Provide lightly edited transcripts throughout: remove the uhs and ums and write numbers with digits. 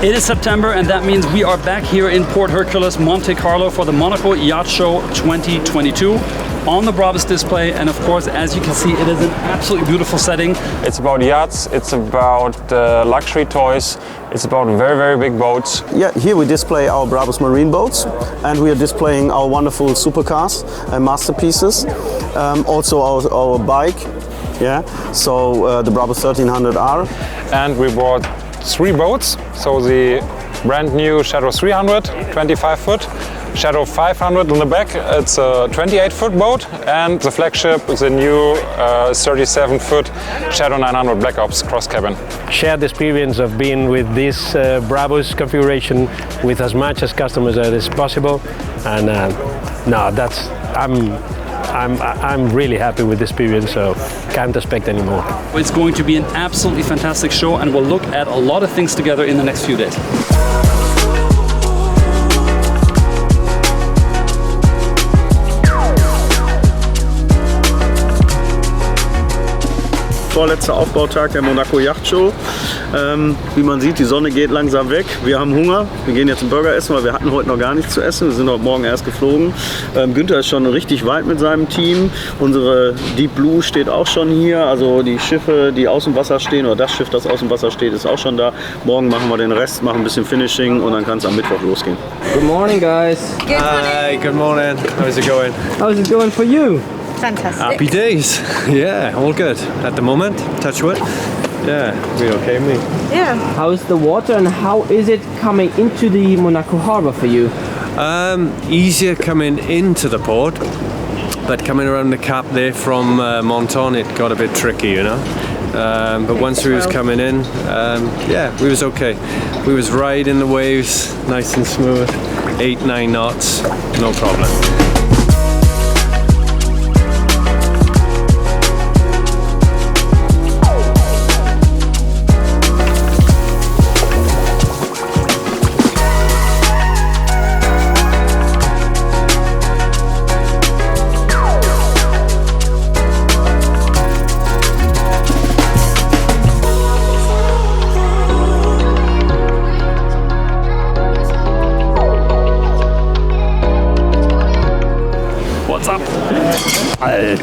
It is September, and that means we are back here in Port Hercules, Monte Carlo for the Monaco Yacht Show 2022 on the Brabus display. And of course, as you can see, it is an absolutely beautiful setting. It's about yachts, it's about luxury toys, it's about very, very big boats. Yeah, here we display our Brabus marine boats, and we are displaying our wonderful supercars and masterpieces. Also our bike, yeah, so the Brabus 1300R. And we bought 3 boats, so the brand new Shadow 300, 25 foot, Shadow 500 on the back, it's a 28 foot boat, and the flagship is a new 37 foot Shadow 900 Black Ops cross cabin. Share the experience of being with this Brabus configuration with as much as customers as possible, and I'm really happy with the experience, so can't expect any more. It's going to be an absolutely fantastic show, and we'll look at a lot of things together in the next few days. Vorletzter Aufbautag der Monaco Yacht Show. Wie man sieht, die Sonne geht langsam weg. Wir haben Hunger. Wir gehen jetzt einen Burger essen, weil wir hatten heute noch gar nichts zu essen. Wir sind heute Morgen erst geflogen. Günther ist schon richtig weit mit seinem Team. Unsere Deep Blue steht auch schon hier. Also die Schiffe, die aus dem Wasser stehen, oder das Schiff, das aus dem Wasser steht, ist auch schon da. Morgen machen wir den Rest, machen ein bisschen Finishing und dann kann es am Mittwoch losgehen. Good morning, guys. Good morning. Hi, good morning. How's it going? How's it going for you? Fantastic. Happy days. Yeah, all good at the moment. Touch wood. Yeah, we okay, me. Yeah. How's the water and how is it coming into the Monaco harbor for you? Easier coming into the port, but coming around the cap there from Monton, it got a bit tricky, you know. But once we was coming in, yeah, we was okay. We was riding the waves, nice and smooth, 8-9 knots, no problem.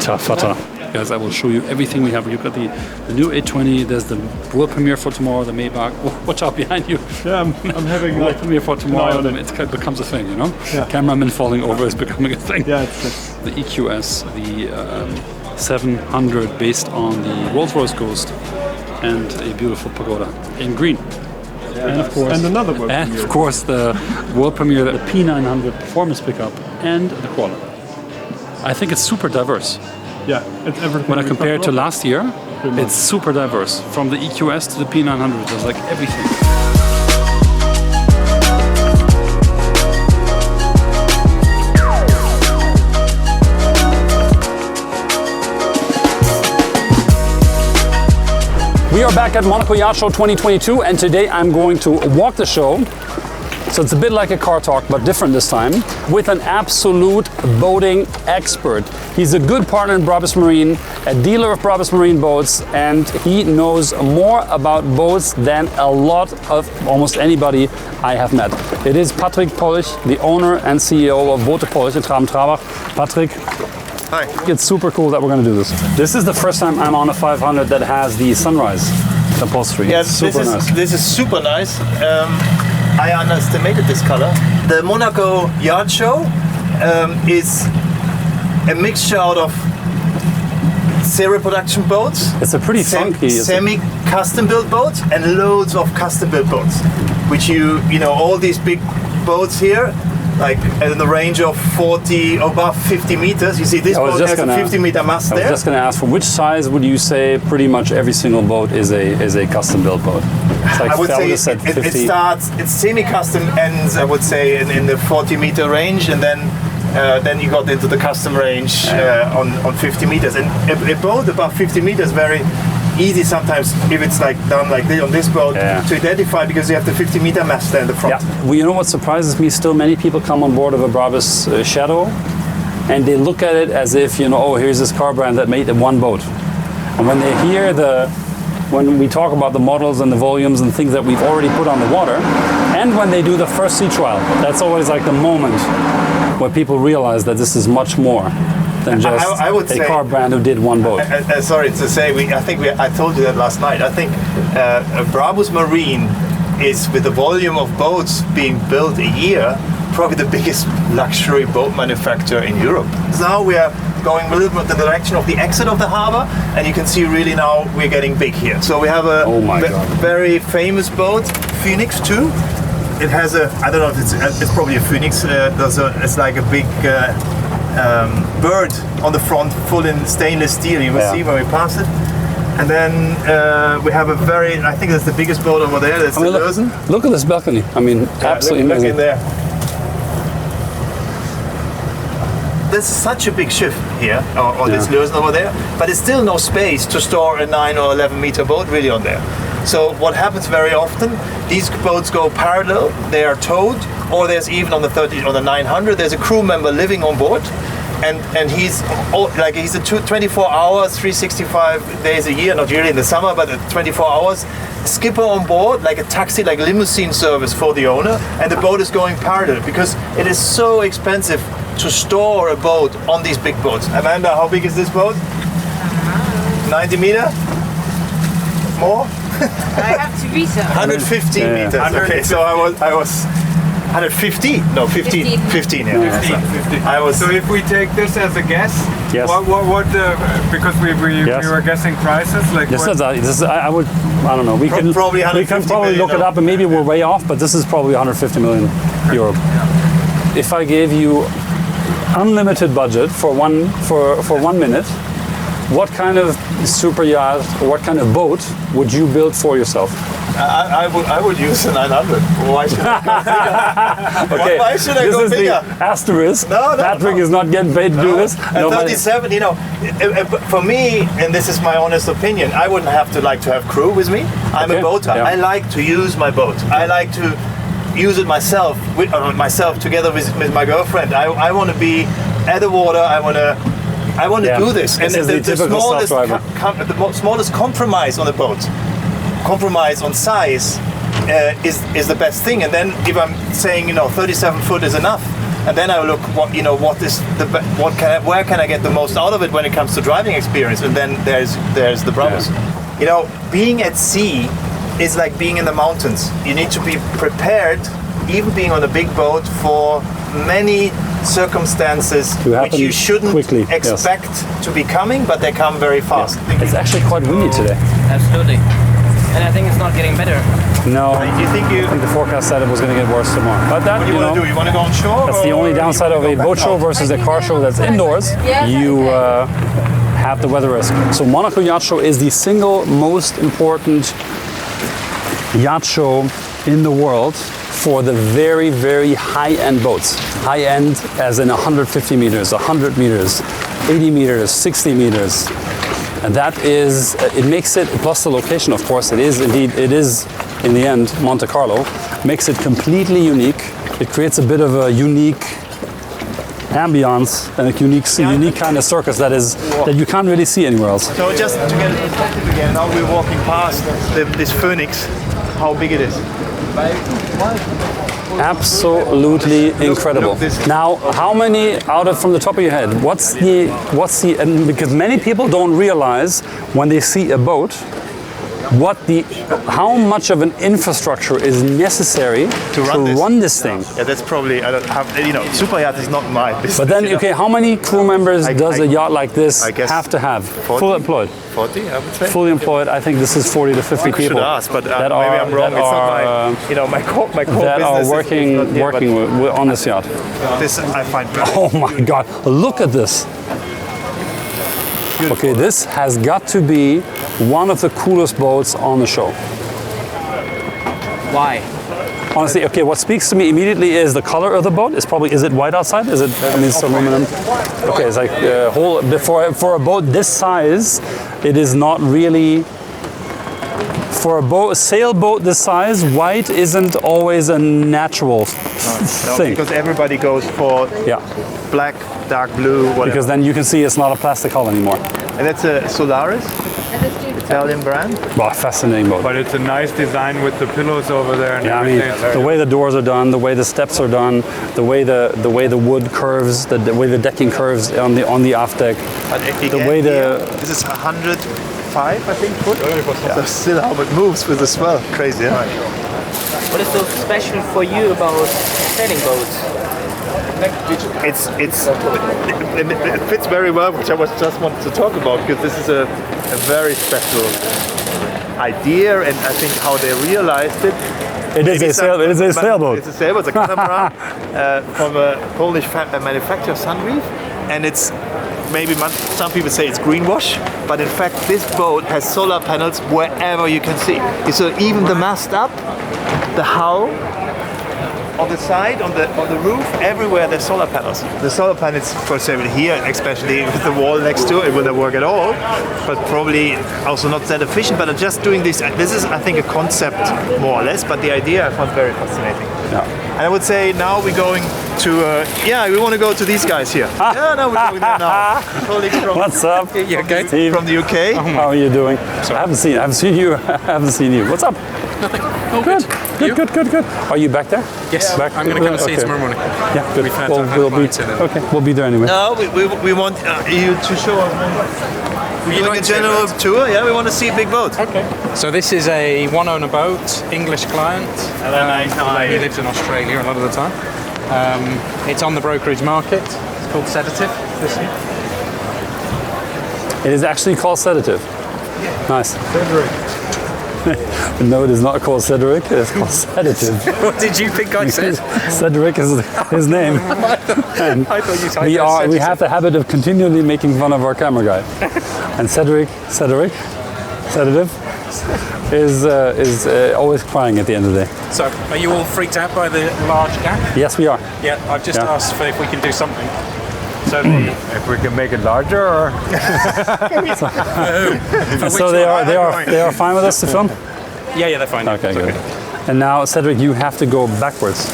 Alter Vater. Guys, I will show you everything we have. You've got the new 820, there's the world premiere for tomorrow, the Maybach. Oh, watch out behind you. Yeah, I'm having world premiere for tomorrow. It becomes a thing, you know? Yeah. Cameraman falling over is becoming a thing. Yeah, it's the EQS, the 700 based on the Rolls-Royce Ghost, and a beautiful pagoda in green. Yeah, and of course, and another world and premiere. Of course the world premiere, the P900 performance pickup, and the Koala. I think it's super diverse. Yeah, it's everything. When I compare it to last year, it's super diverse. From the EQS to the P900, there's like everything. We are back at Monaco Yacht Show 2022, and today I'm going to walk the show. So it's a bit like a car talk, but different this time, with an absolute boating expert. He's a good partner in Brabus Marine, a dealer of Brabus Marine boats, and he knows more about boats than a lot of almost anybody I have met. It is Patric Polch, the owner and CEO of Mote Polch in Traben-Trabach. Patric. Hi. It's super cool that we're going to do this. This is the first time I'm on a 500 that has the sunrise upholstery. Yeah, nice. This is super nice. I underestimated this color. The Monaco Yacht Show is a mixture out of serial production boats. It's a pretty funky, semi-custom built boats and loads of custom built boats. Which you know, all these big boats here, like in the range of 40, above 50 meters. You see this boat has a 50-meter mast there. I was just going to ask, from which size would you say pretty much every single boat is a custom-built boat? It's like I would say it starts, it's semi-custom ends, I would say, in the 40-meter range, and then you got into the custom range on 50 meters. And a boat above 50 meters very easy sometimes, if it's like done like this on this boat, to identify, because you have the 50-meter mast there in the front. Yeah. Well, you know what surprises me still? Many people come on board of a Brabus Shadow and they look at it as if, you know, oh, here's this car brand that made one boat. And when they hear the when we talk about the models and the volumes and things that we've already put on the water, and when they do the first sea trial. That's always like the moment where people realize that this is much more than just I would a say, car brand who did one boat. Sorry to say, I told you that last night. I think Brabus Marine is, with the volume of boats being built a year, probably the biggest luxury boat manufacturer in Europe. So now we are going a little bit in the direction of the exit of the harbor, and you can see really now we're getting big here. So we have a very famous boat, Phoenix 2. It has a, I don't know if it's probably a Phoenix. It's like a big bird on the front, full in stainless steel. You will see when we pass it. And then we have a very, I think that's the biggest boat over there. That's the Lösen. Look at this balcony. I mean, absolutely look amazing. in there. There's such a big ship here, or this Lösen over there, but there's still no space to store a 9 or 11 meter boat really on there. So what happens very often, these boats go parallel, they are towed, or there's even on the 900, there's a crew member living on board, and he's a 24 hours, 365 days a year, not really in the summer, but 24 hours, skipper on board, like a taxi, like limousine service for the owner, and the boat is going parallel because it is so expensive to store a boat on these big boats. Amanda, how big is this boat? 90 meter? More? I have to research. 115 meters. Okay, so I was 150? No, 15. 15. Yeah. 50. I was. So if we take this as a guess, Yes. what because we were guessing prices, like This what, is, I don't know. We can Probably 150 probably look million, it up, and maybe we're way off, but this is probably 150 million euro. If I gave you unlimited budget for 1 minute, what kind of super yacht or what kind of boat would you build for yourself? I would use a 900. Why should I go bigger? Okay, Why should I this go is bigger? the asterisk. No, Patrick is not getting paid to do this. At 37, you know, for me, and this is my honest opinion, I wouldn't have to have crew with me. I'm a boater. Yeah. I like to use my boat. I like to use it myself, together with my girlfriend. I want to be at the water. I want to do this. This is the typical self-driver. The smallest compromise on the boat, compromise on size, is the best thing. And then if I'm saying 37 foot is enough, and then I look where can I get the most out of it when it comes to driving experience, and then there's the Brabus. Being at sea is like being in the mountains. You need to be prepared, even being on a big boat, for many circumstances which you shouldn't expect to be coming, but they come very fast. Yes. It's actually quite windy today. Absolutely. And I think it's not getting better. No, I think the forecast said it was going to get worse tomorrow. But that, What do you want to do? You want to go on shore? That's the only downside of a boat show versus a car show that's indoors. You have the weather risk. So Monaco Yacht Show is the single most important yacht show in the world for the very, very high-end boats. High-end as in 150 meters, 100 meters, 80 meters, 60 meters. And that is, it makes it, plus the location, of course, it is in the end, Monte Carlo, makes it completely unique. It creates a bit of a unique ambience and a unique kind of circus that you can't really see anywhere else. So just to get it perspective again, now we're walking past this Phoenix, how big it is. Absolutely incredible. Now, how many from the top of your head? What's the and because many people don't realize when they see a boat how much of an infrastructure is necessary to run this thing. Yeah, that's probably, I don't have, Superyacht is not my business. But then, okay, how many crew members does a yacht like this have to have? 40? Full employed. 40, I would say. Fully employed, I think this is 40 to 50 people. I should ask, but that maybe I'm wrong. It's not my core that business. Are working on this yacht. This I find Oh my God, look at this. Okay, this has got to be one of the coolest boats on the show. Why? Honestly, okay, what speaks to me immediately is the color of the boat. Is it white outside? Is it, it's aluminum. Okay, it's like for a boat this size, it is not really, for a sailboat this size, white isn't always a natural thing. Because everybody goes for black, dark blue, whatever. Because then you can see it's not a plastic hull anymore. And that's a Solaris? Italian brand. Well, fascinating boat. But it's a nice design with the pillows over there and Yeah, I mean, everything. the way the doors are done, the way the steps are done, the way the wood curves, the way the decking curves on the aft deck, But the way here, this is 105, I think, foot. So still how it moves with the swell. Crazy, yeah? What is so special for you about sailing boats? It fits very well, which I was just wanted to talk about, because this is a very special idea, and I think how they realized it. it is a sailboat. It's a sailboat. It's a catamaran from a Polish manufacturer, Sunreef, and it's maybe some people say it's greenwash, but in fact this boat has solar panels wherever you can see. So even the mast up, the hull, on the side, on the roof, everywhere there's solar panels. The solar panels, for example, here, especially with the wall next to it, it wouldn't work at all, but probably also not that efficient. But I'm just doing this. This is, I think, a concept more or less, but the idea I found very fascinating. Yeah. And I would say now we're going to, we want to go to these guys here. Yeah, no, we're going there now. Colleagues from, What's up? you okay? Steve from the UK. How are you doing? I haven't seen you. I haven't seen you. What's up? Nothing. Oh, good. Good. Are you back there? Yes, Back? I'm going to come and see you tomorrow morning. Yeah, good. We've had We'll be night in it. okay. We'll be there anyway. No, we want you to show us. We're doing a general tour. Yeah, we want to see a big boat. Okay. So this is a one-owner boat, English client. He lives in Australia a lot of the time. It's on the brokerage market. It's called Sedative this year. It is actually called Sedative. Nice. No, it is not called Cedric. It's called Sedative. What did you think I said? Cedric is his name. And I thought you said we have the habit of continually making fun of our camera guy. And Sedative is always crying at the end of the day. So, are you all freaked out by the large gap? Yes, we are. Yeah, I've just asked if we can do something. So If we can make it larger, or So they are fine with us to film? yeah, they're fine. Okay, It's good. And now, Cedric, you have to go backwards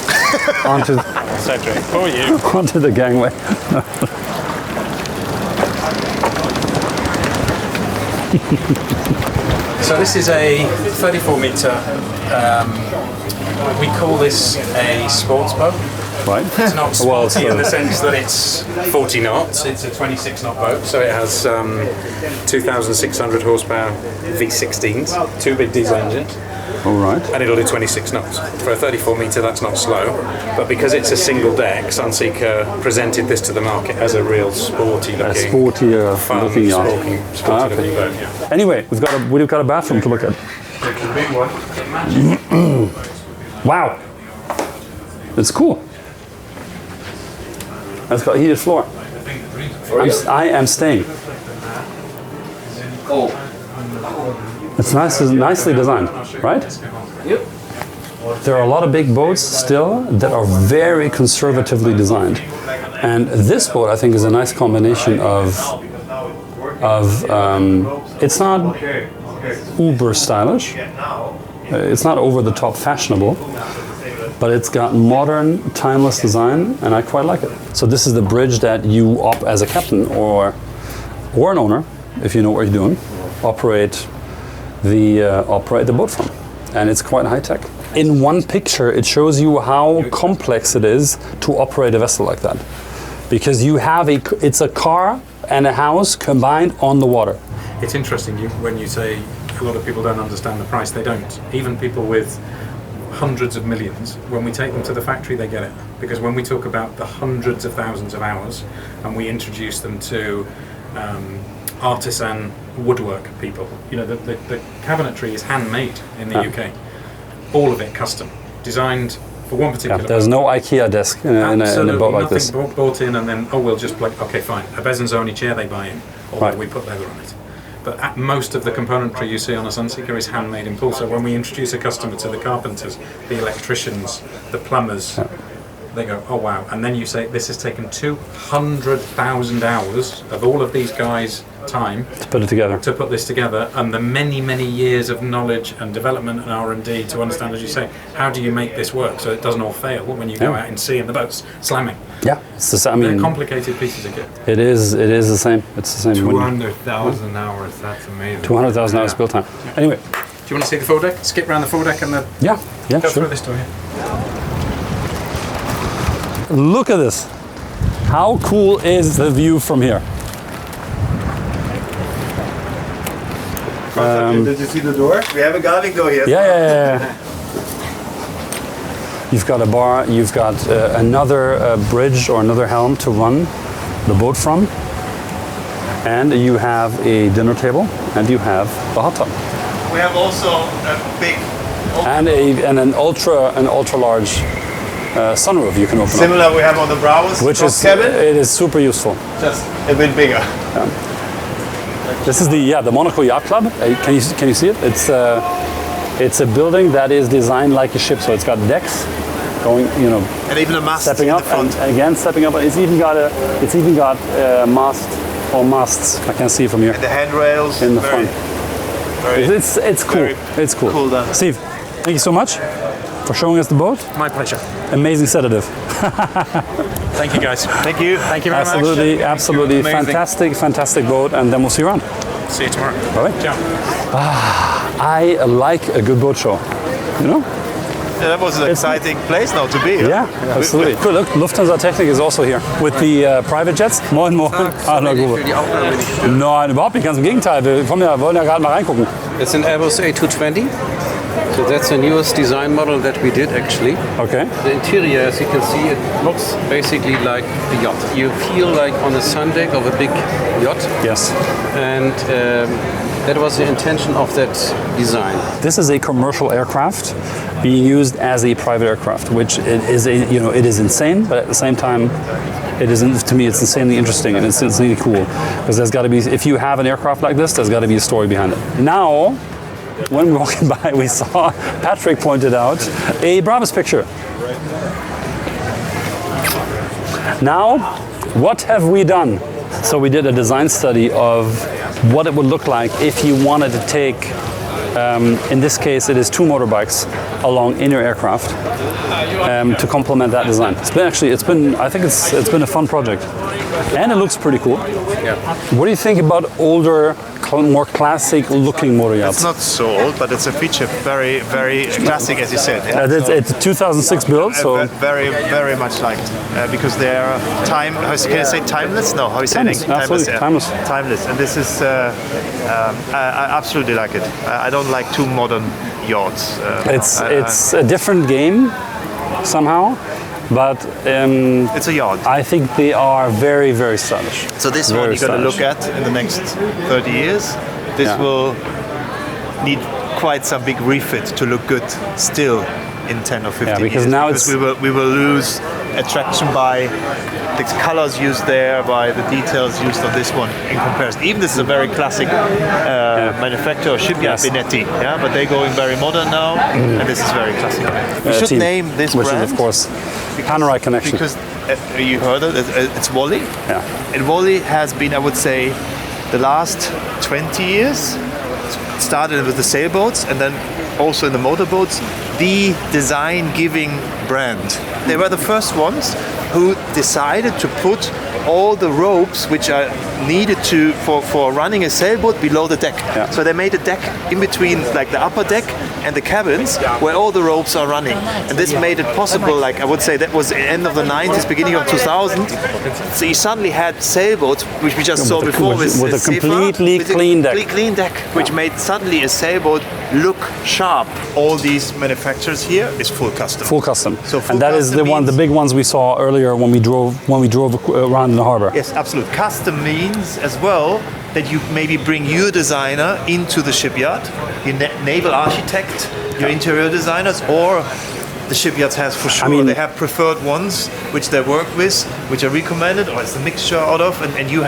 onto Cedric, for you. onto the gangway. So this is a 34 metre, we call this a sports boat. Right. It's not sporty in the sense that it's 40 knots, it's a 26 knot boat, so it has 2,600 horsepower V16s, two big diesel engines. All right. And it'll do 26 knots. For a 34 metre, that's not slow, but because it's a single deck, Sunseeker presented this to the market as a real sporty looking, Sportier fun, looking yacht. sporty looking boat. Yeah. Anyway, we've got a bathroom to look at. Wow. It's cool. It's got a heated floor. I am staying. It's nicely designed, right? Yep. There are a lot of big boats still that are very conservatively designed, and this boat I think is a nice combination of it's not uber stylish, it's not over the top fashionable, but it's got modern, timeless design, and I quite like it. So this is the bridge that you, as a captain or an owner, if you know what you're doing, operate the boat from, and it's quite high tech. In one picture, it shows you how complex it is to operate a vessel like that, because it's a car and a house combined on the water. It's interesting when you say a lot of people don't understand the price. They don't. Even people with hundreds of millions, when we take them to the factory, they get it. Because when we talk about the hundreds of thousands of hours and we introduce them to artisan woodwork people, the cabinetry is handmade in the UK. All of it custom, designed for one particular. There's no IKEA desk in a boat like this. Nothing bought in and then, we'll just okay, fine. A Bezens-only chair they buy in, or we put leather on it. But most of the componentry you see on a Sunseeker is handmade in Poole. So when we introduce a customer to the carpenters, the electricians, the plumbers, they go, oh wow. And then you say, this has taken 200,000 hours of all of these guys' time to put it together, to put this together, and the many years of knowledge and development and R&D to understand, as you say, how do you make this work so it doesn't all fail when you go out in sea and the boat's slamming. Yeah, it's the same. I mean, they're complicated pieces of kit. It is the same. It's the same. 200,000 hours. That's amazing. 200,000 hours build time. Anyway, do you want to see the full deck? Skip around the full deck and yeah, go sure. through this door here. Look at this. How cool is the view from here? Did you see the door? We have a guarding door here. Yeah. You've got a bar, you've got another bridge or another helm to run the boat from, and you have a dinner table, and you have a hot tub. We have also a big and an ultra large sunroof you can open similar up. we have on the Brabus, which is cabin. It is super useful. Just a bit bigger. This is the Monaco Yacht Club. Can you see it? It's a building that is designed like a ship, so it's got decks going, and even a mast stepping in up, the front. and again stepping up. It's even got mast or masts. I can see from here. And the handrails in the front. It's cool. It's cool. Cool done. Steve, thank you so much for showing us the boat. My pleasure. Amazing sedative. Thank you, guys. Thank you. Thank you very much. Absolutely. Amazing. Fantastic boat, and then we'll see you around. See you tomorrow. All right. Ciao. I like a good boat show. Yeah, that was an exciting place now to be. Yeah, absolutely. Cool, look, Lufthansa Technik is also here with the private jets. Moin, moin. Na gut. Nein, überhaupt nicht, ganz im Gegenteil. Wir wollen ja gerade mal reingucken. It's an Airbus A220. So that's the newest design model that we did actually. Okay. The interior, as you can see, it looks basically like a yacht. You feel like on the sun deck of a big yacht. Yes. And that was the intention of that design. This is a commercial aircraft being used as a private aircraft, which it is insane, but at the same time, to me, it's insanely interesting and it's insanely cool, because there's got to be, if you have an aircraft like this, there's got to be a story behind it. Now, when we were walking by, we saw Patric pointed out a Brabus picture. Now, what have we done? So we did a design study of what it would look like if you wanted to take, in this case, it is 2 motorbikes along in your aircraft to complement that design. I think it's been a fun project, and it looks pretty cool. Yeah. What do you think about older, more classic-looking motor yachts? It's not so old, but it's a feature very, very classic, as you said. Yeah? It's a 2006 build, so very, very much liked because they are can I say timeless? No, how you say timeless, absolutely timeless. Timeless, and this is I absolutely like it. I don't like too modern yachts. It's a different game somehow. But it's a yacht. I think they are very, very stylish. So this one you're going to look at in the next 30 years. This will need quite some big refit to look good still in 10 or 15 years. Because we will lose attraction by the colors used there, by the details used on this one in comparison. Even this is a very classic manufacturer, shipyard Benetti, but they're going very modern now, and this is very classic. We should name this which brand, is of course Panorite Connection. Because you heard it, it's Wally. Yeah. And Wally has been, I would say, the last 20 years, started with the sailboats and then also in the motorboats, the design-giving brand. They were the first ones who decided to put all the ropes which are needed for running a sailboat below the deck. Yeah. So they made a deck in between, like the upper deck and the cabins, where all the ropes are running. And this made it possible, like I would say that was the end of the 90s, beginning of 2000. So you suddenly had sailboats, which we just saw before with a completely clean deck. Clean deck, which made suddenly a sailboat look sharp. All these manufacturers here is full custom. Full custom. So full and that is the big ones we saw earlier when we drove around in the harbor. Yes, absolutely. Custom means as well that you maybe bring your designer into the shipyard, your naval architect, your interior designers, or the shipyards has for sure. I mean- they have preferred ones which they work with, which are recommended, or it's a mixture out of, and you're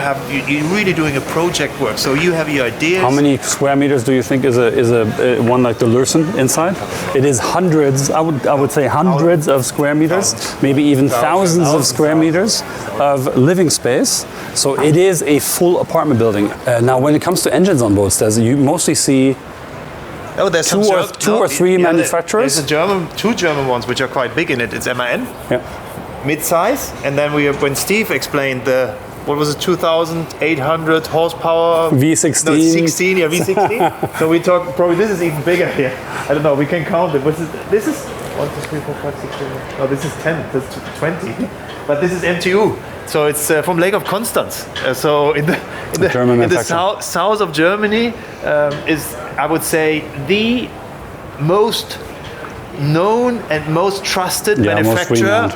really doing a project work. So you have your ideas. How many square meters do you think is a one like the Lursen inside? It is hundreds. I would say hundreds of square meters, maybe even thousands of square meters of living space. So it is a full apartment building. Now, when it comes to engines on boats, you mostly see Oh, there's two or three manufacturers. There's two German ones which are quite big in it. It's MAN, mid-size, and then when Steve explained what was it, 2,800 horsepower V16. No, 16, yeah, V16. So we talk probably this is even bigger here. I don't know. We can count it. This is 1, 2, 3, 4, 5, 6, 7. No, this is 10. That's 20. But this is MTU. So it's from Lake of Constance. So in the south of Germany is, I would say, the most known and most trusted manufacturer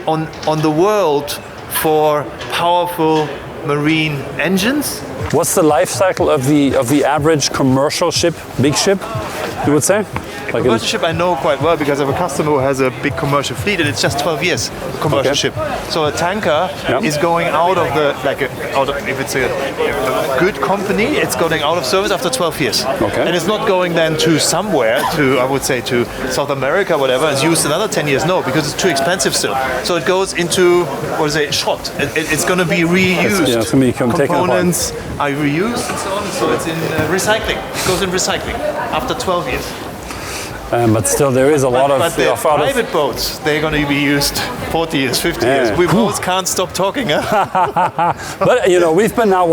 on the world for powerful marine engines. What's the life cycle of the average commercial ship, big ship, you would say? Like commercial ship I know quite well because I have a customer who has a big commercial fleet, and it's just 12 years commercial ship. So a tanker is going out of if it's a good company, it's going out of service after 12 years. Okay. And it's not going then to somewhere, I would say to South America, whatever, and used another 10 years. No, because it's too expensive still. So it goes into, shot. It's going to be reused. It's going to be components are reused and so on. So it's in recycling. It goes in recycling after 12 years. But still, there is a lot of... But the private boats, they're going to be used 40 years, 50 years. We both can't stop talking, huh? But, we've been now,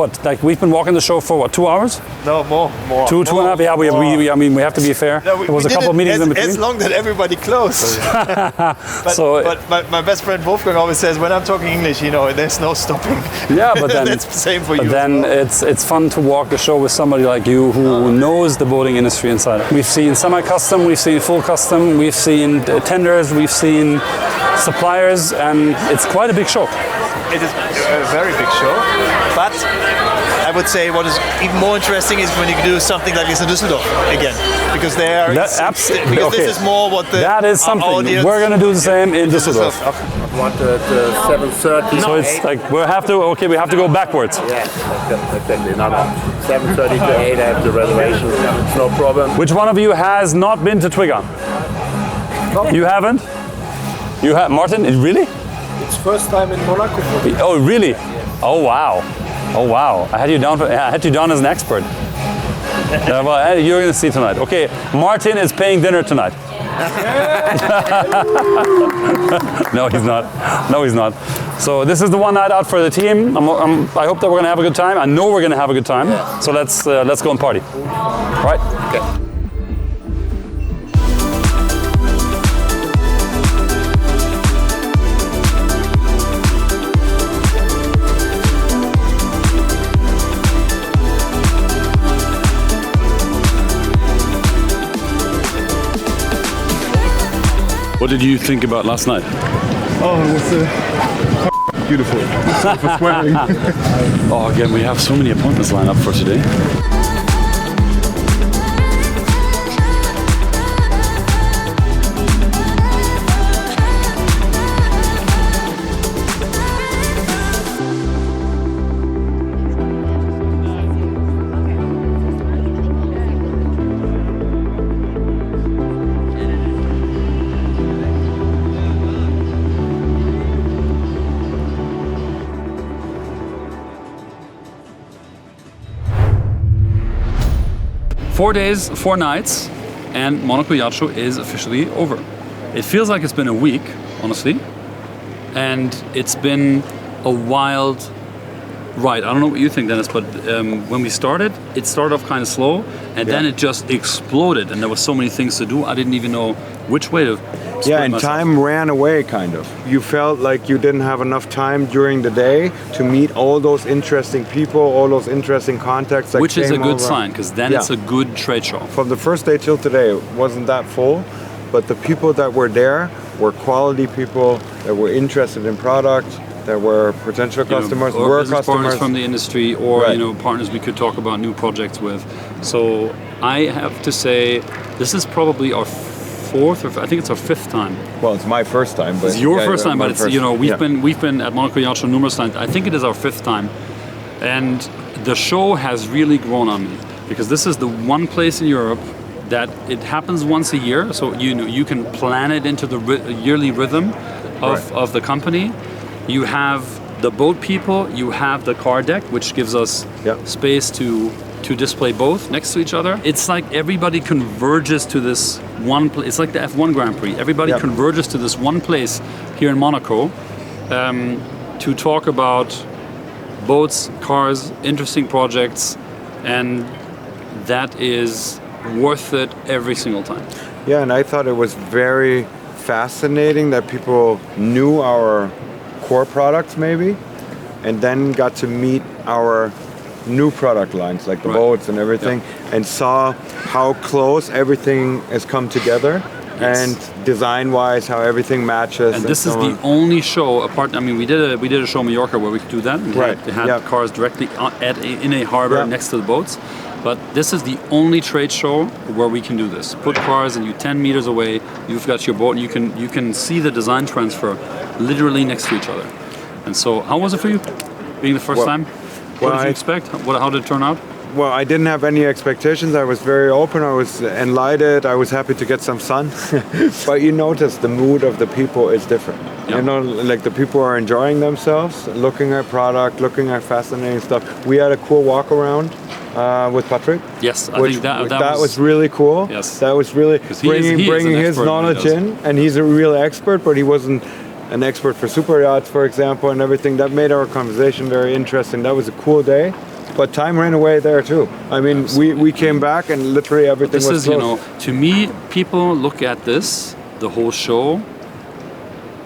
we've been walking the show for, 2 hours? No, more. Two and a half? Yeah, we have to be fair. No, there was a couple of meetings in between. As long that everybody closed. but my best friend Wolfgang always says, when I'm talking English, there's no stopping. Yeah, but then... That's the same for you. But then it's fun to walk the show with somebody like you who knows the boating industry inside. We've seen semi-custom, we've seen full custom, we've seen tenders, we've seen suppliers, and it's quite a big show. It is a very big show, but I would say what is even more interesting is when you do something like this in Düsseldorf again, because this is more what the that is something audience we're going to do the same in Düsseldorf. Wanted 7:30. So it's like we have to go backwards. Yes, definitely. 7:30 to 8. I have the reservation. It's no problem. Which one of you has not been to Twigger? No. You haven't? You have, Martin? Really? It's first time in Monaco for me. Oh, really? Oh, wow. Oh, wow. I had you down as an expert. Well, you're going to see tonight. Okay, Martin is paying dinner tonight. No, he's not. No, he's not. So this is the one night out for the team. I hope that we're going to have a good time. I know we're going to have a good time. Yeah. So let's go and party. All right? Okay. What did you think about last night? Oh, it was beautiful. Sorry for swearing. Oh, again, we have so many appointments lined up for today. Four days, 4 nights, and Monaco Yacht Show is officially over. It feels like it's been a week, honestly, and it's been a wild ride. I don't know what you think, Dennis, but when we started, it started off kind of slow, and then it just exploded, and there were so many things to do. I didn't even know which way to and myself. Time ran away, kind of. You felt like you didn't have enough time during the day to meet all those interesting people, all those interesting contacts that Which is a good sign, because then it's a good trade show. From the first day till today, it wasn't that full, but the people that were there were quality people that were interested in product, that were potential customers, or partners from the industry, or partners we could talk about new projects with. So I have to say, this is probably our fourth, or I think it's our fifth time. Well, it's my first time, but It's your first time, my but it's first- you know we've yeah. been at Monaco Yacht Show numerous times. I think it is our fifth time, and the show has really grown on me because this is the one place in Europe that it happens once a year. So you know you can plan it into the yearly rhythm of the company. You have the boat people, you have the car deck, which gives us space to display both next to each other. It's like everybody converges to this one place. It's like the F1 Grand Prix. Everybody converges to this one place here in Monaco to talk about boats, cars, interesting projects, and that is worth it every single time. Yeah, and I thought it was very fascinating that people knew our core products maybe, and then got to meet our new product lines like the boats and everything, and saw how close everything has come together, and design-wise how everything matches. And this is the only show apart. I mean, we did a show in Mallorca where we could do that. And They had cars directly in a harbor next to the boats. But this is the only trade show where we can do this. Put cars and you 10 meters away. You've got your boat, and you can see the design transfer literally next to each other. And so, how was it for you, being the first time? What did you expect? How did it turn out? Well, I didn't have any expectations. I was very open. I was enlightened. I was happy to get some sun. But you notice the mood of the people is different. You know, like the people are enjoying themselves, looking at product, looking at fascinating stuff. We had a cool walk around with Patric. Yes, I think that was really cool. Yes, that was really bringing his knowledge in, and he's a real expert, but he wasn't an expert for Superyachts, for example, and everything. That made our conversation very interesting. That was a cool day. But time ran away there too. I mean, we came back and literally everything was closed. You know, to me, people look at this, the whole show,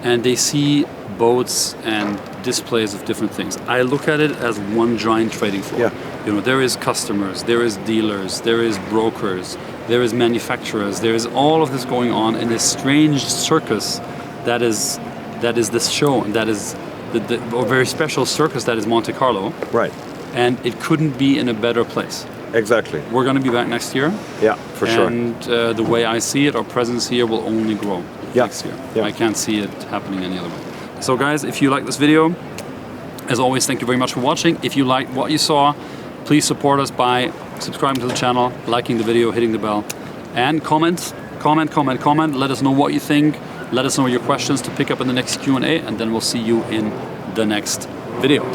and they see boats and displays of different things. I look at it as one giant trading floor. Yeah. You know, there is customers, there is dealers, there is brokers, there is manufacturers, there is all of this going on in this strange circus that is this show, and that is the very special circus that is Monte Carlo. Right. And it couldn't be in a better place. Exactly. We're going to be back next year. Yeah, for sure. And the way I see it, our presence here will only grow next year. Yeah. I can't see it happening any other way. So guys, if you like this video, as always, thank you very much for watching. If you liked what you saw, please support us by subscribing to the channel, liking the video, hitting the bell, and comment. Let us know what you think. Let us know your questions to pick up in the next Q&A, and then we'll see you in the next video.